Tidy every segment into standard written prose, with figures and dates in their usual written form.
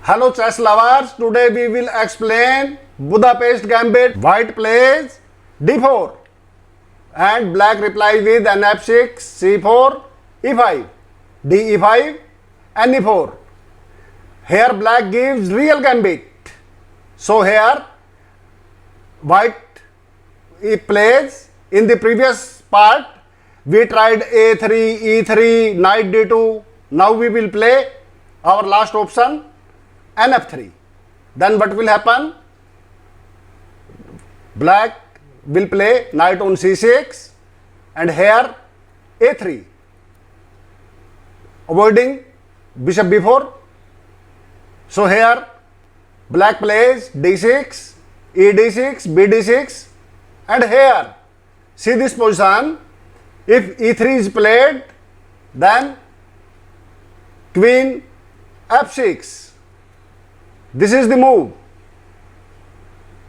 Hello chess lovers, today we will explain Budapest Gambit. White plays d4 and black replies with nf6, c4, e5, de5 and e4. Here black gives real gambit. So here white plays. In the previous part we tried a3, e3, knight d2. Now we will play our last option nf3. Then what will happen? Black will play knight on c6 and here a3, avoiding bishop b4. So here black plays d6, e d6, b d6, and here see this position. If e3 is played, then queen f6. This is the move.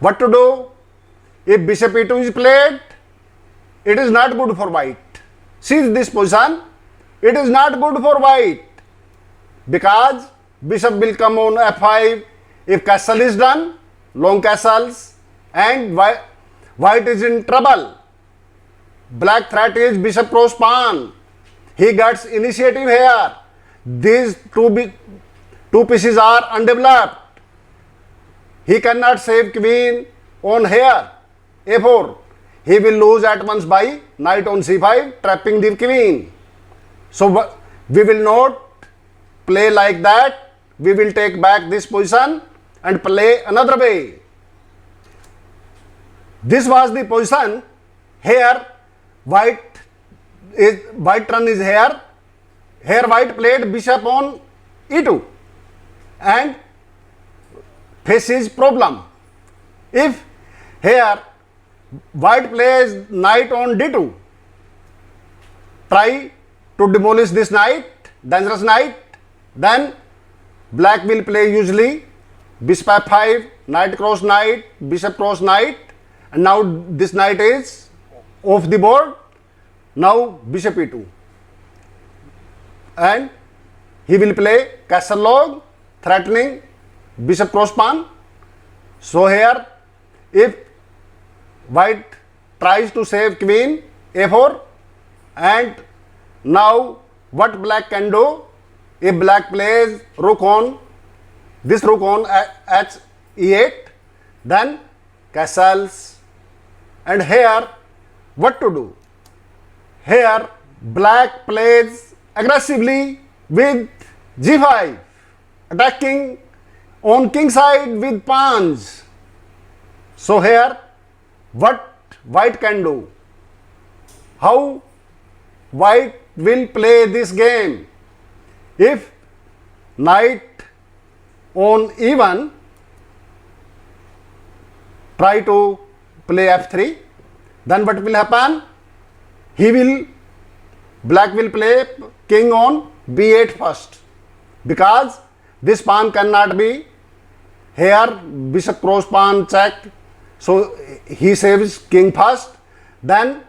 What to do? If bishop e2 is played, it is not good for white. See this position. It is not good for white because bishop will come on f5. If castle is done, long castles, and white is in trouble. Black threat is bishop cross pawn. He gets initiative here. These two pieces are undeveloped. He cannot save queen on here, a4. He will lose at once by knight on c5, trapping the queen. So we will not play like that. We will take back this position and play another way. This was the position. Here white turn is here. Here white played bishop on e2 and faces problem. If here white plays knight on d2, try to demolish this knight, dangerous knight, then black will play usually bishop f5, knight cross knight, bishop cross knight, and now this knight is off the board. Now bishop e2 and he will play castle log, threatening bishop cross pawn. So here if white tries to save queen, a4, and now what black can do? If black plays rook on h e8, then castles, and here what to do? Here black plays aggressively with g5, attacking on king side with pawns. So here what white can do? How white will play this game? If knight on e1, try to play f3, then what will happen? Black will play king on b8 first, because this pawn cannot be here, bishop cross pawn check. So he saves king first. Then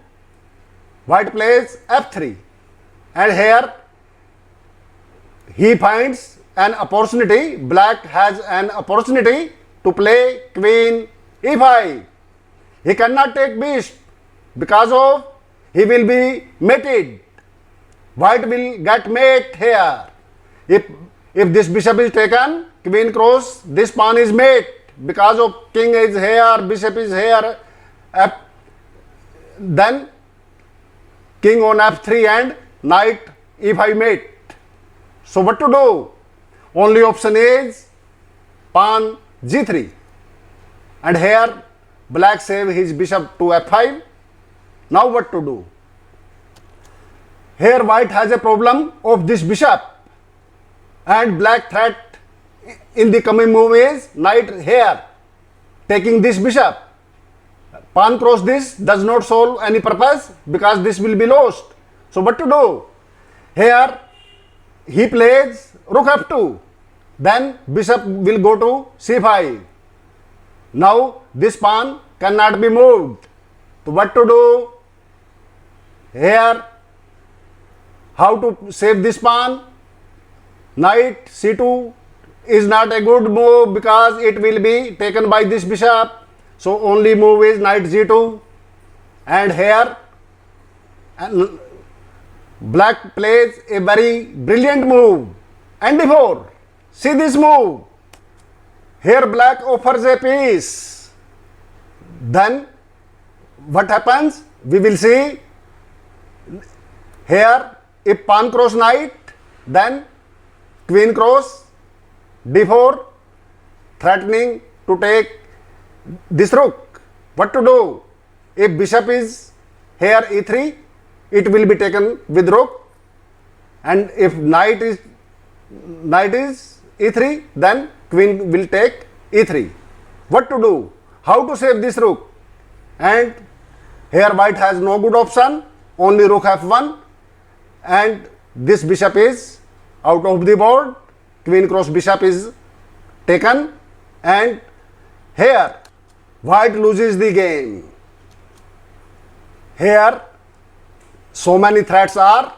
white plays f3, and here he finds an opportunity. Black has an opportunity to play queen e5. He cannot take bishop because of he will be mated. White will get mate here. If this bishop is taken, queen cross, this pawn is mate because of king is here, bishop is here, then king on f3 and knight e5 mate. So what to do? Only option is pawn g3, and here black save his bishop to f5. Now what to do? Here white has a problem of this bishop, and black threat in the coming move is knight here, taking this bishop. Pawn cross this does not solve any purpose because this will be lost. So what to do? Here he plays rook f2, then bishop will go to c5. Now this pawn cannot be moved. So what to do? Here how to save this pawn? Knight c2 is not a good move because it will be taken by this bishop. So only move is knight g2, and here and black plays a very brilliant move, and d4. See this move. Here black offers a piece. Then what happens? We will see. Here if pawn cross knight, then queen cross d4, threatening to take this rook. What to do? If bishop is here e3, it will be taken with rook, and if knight is e3, then queen will take e3. What to do? How to save this rook? And here white has no good option, only rook f1, and this bishop is out of the board. Queen cross bishop is taken, and here white loses the game. Here so many threats are,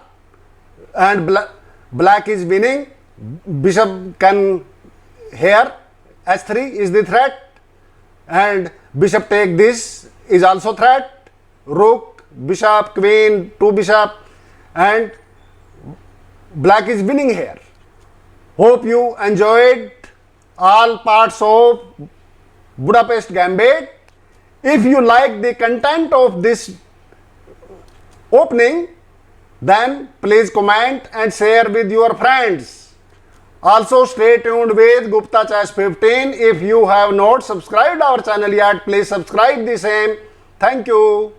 and black is winning. Bishop can, here h3 is the threat, and bishop take this is also threat. Rook, bishop, queen, two bishop, and black is winning here. Hope you enjoyed all parts of Budapest Gambit. If you like the content of this opening, then please comment and share with your friends. Also stay tuned with Gupta Chess 15. If you have not subscribed our channel yet, please subscribe the same. Thank you.